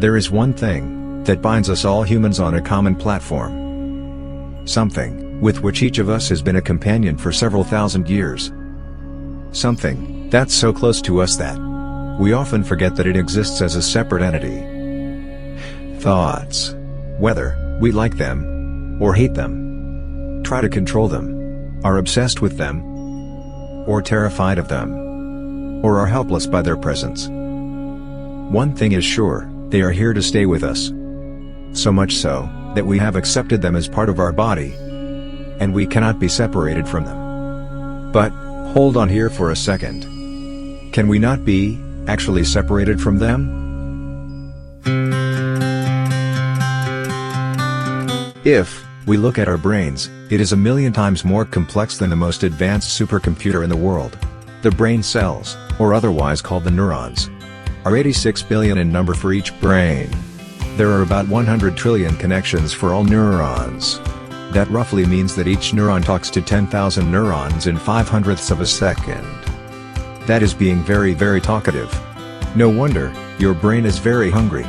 There is one thing that binds us all humans on a common platform. Something with which each of us has been a companion for several thousand years. Something that's so close to us that we often forget that it exists as a separate entity. Thoughts. Whether we like them or hate them, try to control them, are obsessed with them, or terrified of them, or are helpless by their presence. One thing is sure, they are here to stay with us. So much so, that we have accepted them as part of our body, and we cannot be separated from them. But, hold on here for a second. Can we not be, actually separated from them? If we look at our brains, it is a million times more complex than the most advanced supercomputer in the world. The brain cells, or otherwise called the neurons, are 86 billion in number for each brain. There are about 100 trillion connections for all neurons. That roughly means that each neuron talks to 10,000 neurons in 5/100ths of a second. That is being very, very talkative. No wonder your brain is very hungry.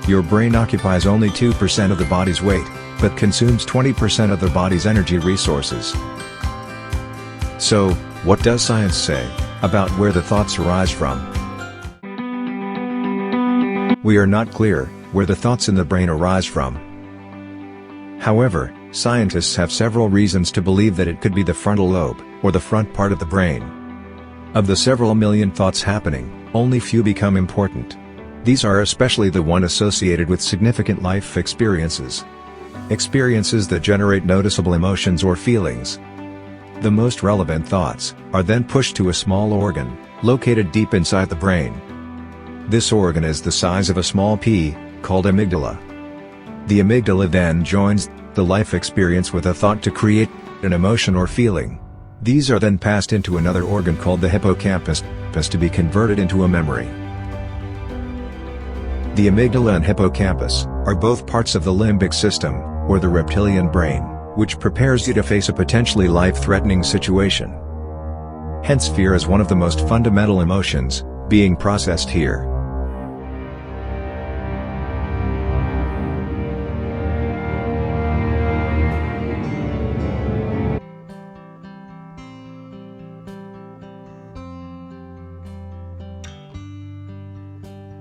Your brain occupies only 2% of the body's weight, but consumes 20% of the body's energy resources. So, what does science say about where the thoughts arise from? We are not clear where the thoughts in the brain arise from. However, scientists have several reasons to believe that it could be the frontal lobe, or the front part of the brain. Of the several million thoughts happening, only few become important. These are especially the one associated with significant life experiences. Experiences that generate noticeable emotions or feelings. The most relevant thoughts are then pushed to a small organ, located deep inside the brain. This organ is the size of a small pea, called amygdala. The amygdala then joins the life experience with a thought to create an emotion or feeling. These are then passed into another organ called the hippocampus, to be converted into a memory. The amygdala and hippocampus are both parts of the limbic system, or the reptilian brain, which prepares you to face a potentially life-threatening situation. Hence fear is one of the most fundamental emotions being processed here.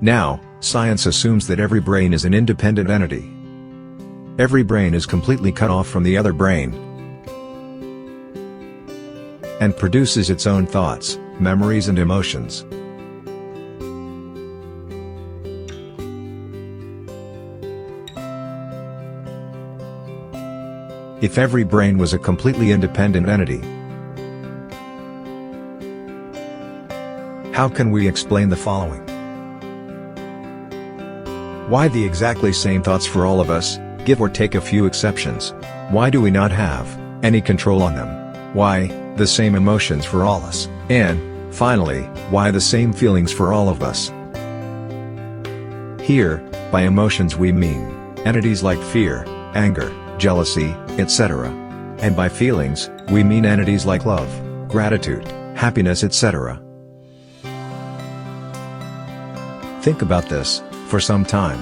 Now, science assumes that every brain is an independent entity. Every brain is completely cut off from the other brain and produces its own thoughts, memories and emotions. If every brain was a completely independent entity, how can we explain the following? Why the exactly same thoughts for all of us, give or take a few exceptions? Why do we not have any control on them? Why the same emotions for all us? And, finally, why the same feelings for all of us? Here, by emotions we mean entities like fear, anger, jealousy, etc. And by feelings, we mean entities like love, gratitude, happiness, etc. Think about this for some time.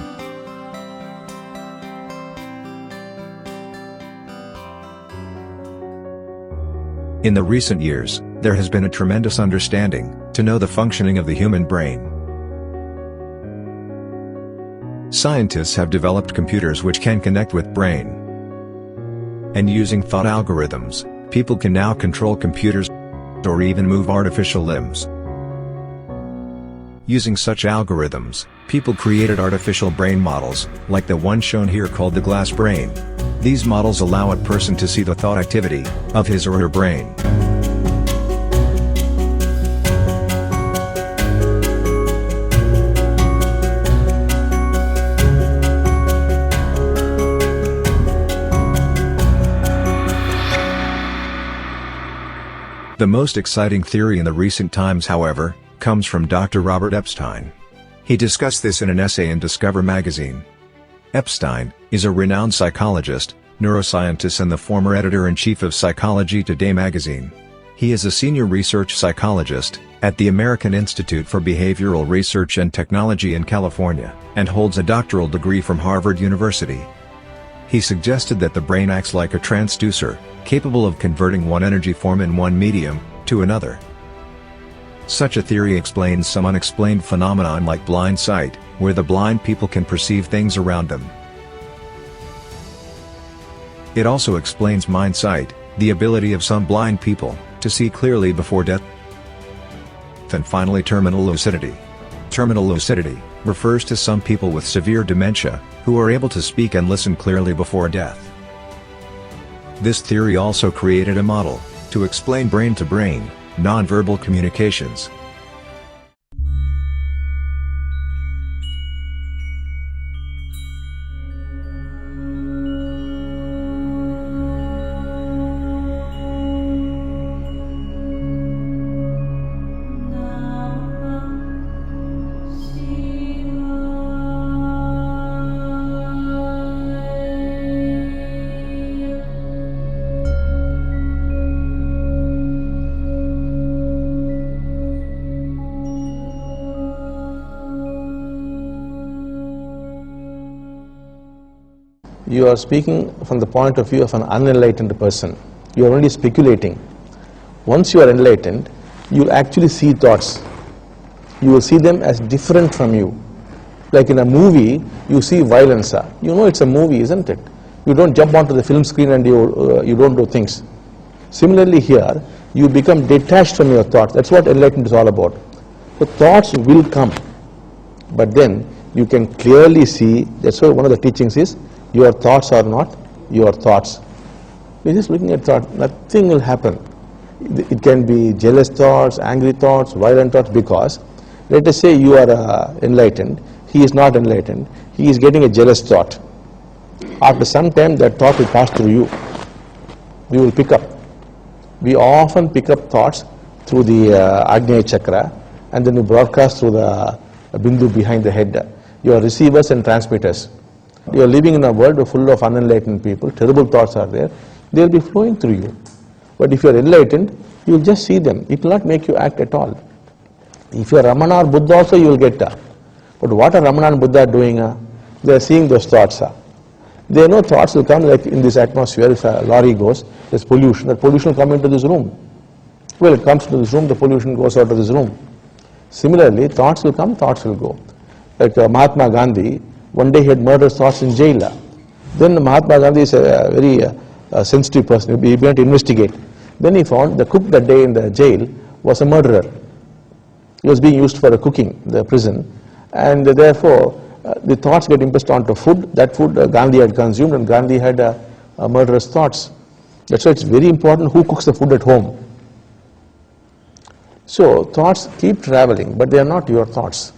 In the recent years, there has been a tremendous understanding to know the functioning of the human brain. Scientists have developed computers which can connect with brain. And using thought algorithms, people can now control computers or even move artificial limbs. Using such algorithms, people created artificial brain models, like the one shown here called the glass brain. These models allow a person to see the thought activity of his or her brain. The most exciting theory in the recent times, however, comes from Dr. Robert Epstein. He discussed this in an essay in Discover magazine. Epstein is a renowned psychologist, neuroscientist and the former editor-in-chief of Psychology Today magazine. He is a senior research psychologist at the American Institute for Behavioral Research and Technology in California, and holds a doctoral degree from Harvard University. He suggested that the brain acts like a transducer, capable of converting one energy form in one medium to another. Such a theory explains some unexplained phenomenon like blind sight, where the blind people can perceive things around them. It also explains mind sight, the ability of some blind people to see clearly before death. And finally, terminal lucidity. Terminal lucidity refers to some people with severe dementia who are able to speak and listen clearly before death. This theory also created a model to explain brain-to-brain, nonverbal communications. You are speaking from the point of view of an unenlightened person. You are only speculating. Once you are enlightened, you will actually see thoughts. You will see them as different from you. Like in a movie, you see violence. You know it's a movie, isn't it? You don't jump onto the film screen and you don't do things. Similarly here, you become detached from your thoughts. That's what enlightenment is all about. The thoughts will come, but then you can clearly see. That's why one of the teachings is, your thoughts are not your thoughts. We're just looking at thought, nothing will happen. It can be jealous thoughts, angry thoughts, violent thoughts, because let us say you are enlightened, he is not enlightened, he is getting a jealous thought. After some time that thought will pass through you. We will pick up. We often pick up thoughts through the Agnya chakra, and then we broadcast through the bindu behind the head. You are receivers and transmitters. You are living in a world full of unenlightened people, terrible thoughts are there, they will be flowing through you. But if you are enlightened, you will just see them, it will not make you act at all. If you are Ramana or Buddha also, you will get But what are Ramana and Buddha doing? They are seeing those thoughts. They know thoughts will come, like in this atmosphere, if a lorry goes, there is pollution, that pollution will come into this room. Well, it comes to this room, the pollution goes out of this room. Similarly, thoughts will come, thoughts will go. Like Mahatma Gandhi, one day he had murderous thoughts in jail. Then Mahatma Gandhi is a very sensitive person. He began to investigate. Then he found the cook that day in the jail was a murderer. He was being used for cooking, the prison. And therefore, the thoughts get impressed onto food. That food Gandhi had consumed, and Gandhi had murderous thoughts. That's why it's very important who cooks the food at home. So thoughts keep traveling, but they are not your thoughts.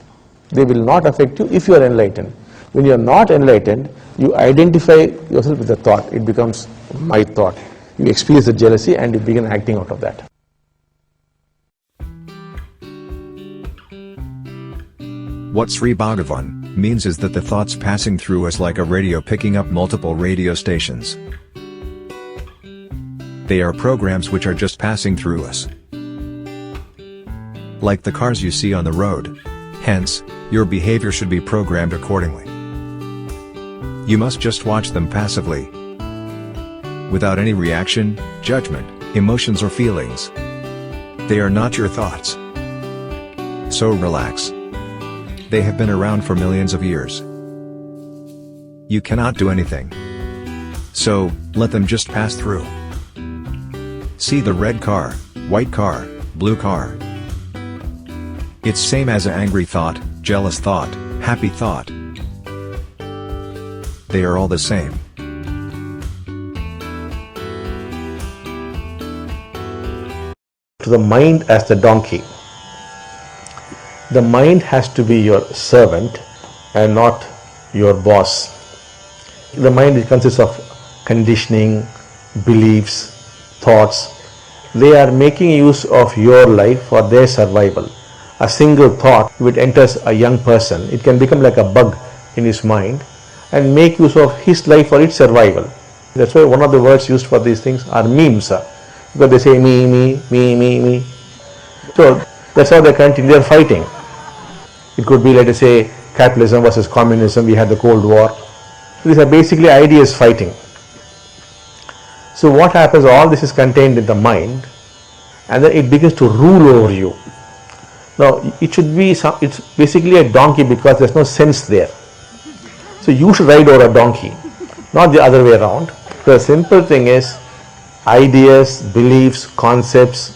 They will not affect you if you are enlightened. When you are not enlightened, you identify yourself with the thought. It becomes my thought. You experience the jealousy and you begin acting out of that. What Sri Bhagavan means is that the thoughts passing through us like a radio picking up multiple radio stations. They are programs which are just passing through us. Like the cars you see on the road. Hence, your behavior should be programmed accordingly. You must just watch them passively, without any reaction, judgment, emotions or feelings. They are not your thoughts. So relax. They have been around for millions of years. You cannot do anything. So, let them just pass through. See the red car, white car, blue car. It's same as an angry thought, jealous thought, happy thought. They are all the same. To the mind as the donkey. The mind has to be your servant and not your boss. The mind consists of conditioning, beliefs, thoughts. They are making use of your life for their survival. A single thought, if it enters a young person, it can become like a bug in his mind and make use of his life for its survival. That's why one of the words used for these things are memes. Because they say me, me, me, me, me. So that's how they continue their fighting. It could be, let us say, capitalism versus communism. We had the Cold War. These are basically ideas fighting. So what happens, all this is contained in the mind, and then it begins to rule over you. Now it should be it's basically a donkey because there's no sense there. So you should ride over a donkey, not the other way around. The simple thing is, ideas, beliefs, concepts,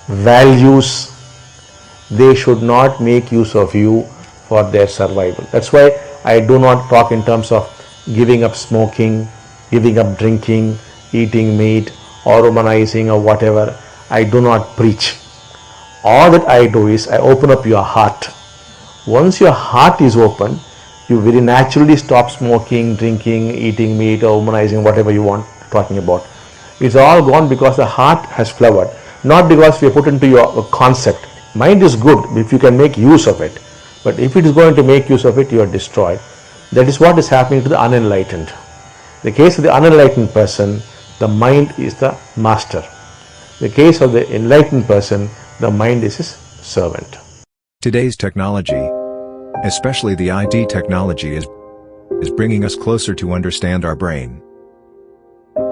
values, they should not make use of you for their survival. That's why I do not talk in terms of giving up smoking, giving up drinking, eating meat, or womanizing or whatever. I do not preach. All that I do is I open up your heart. Once your heart is open, you very naturally stop smoking, drinking, eating meat, or womanizing, whatever you want talking about. It's all gone because the heart has flowered, not because we put into your concept. Mind is good if you can make use of it, but if it is going to make use of it, you are destroyed. That is what is happening to the unenlightened. In the case of the unenlightened person, the mind is the master. In the case of the enlightened person, the mind is his servant. Today's technology, especially the IT technology, is bringing us closer to understand our brain.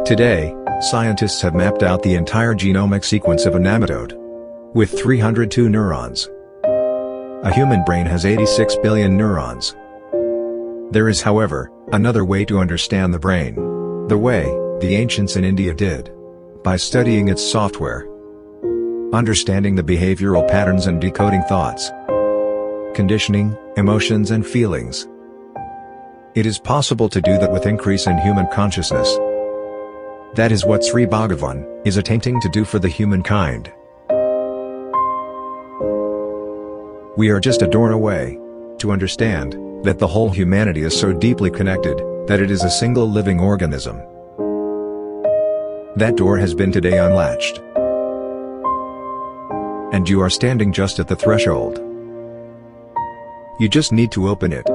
Today, scientists have mapped out the entire genomic sequence of a nematode, with 302 neurons. A human brain has 86 billion neurons. There is, however, another way to understand the brain. The way the ancients in India did. By studying its software. Understanding the behavioral patterns and decoding thoughts. Conditioning, emotions and feelings. It is possible to do that with increase in human consciousness. That is what Sri Bhagavan is attempting to do for the humankind. We are just a door away to understand that the whole humanity is so deeply connected that it is a single living organism. That door has been today unlatched. And you are standing just at the threshold. You just need to open it.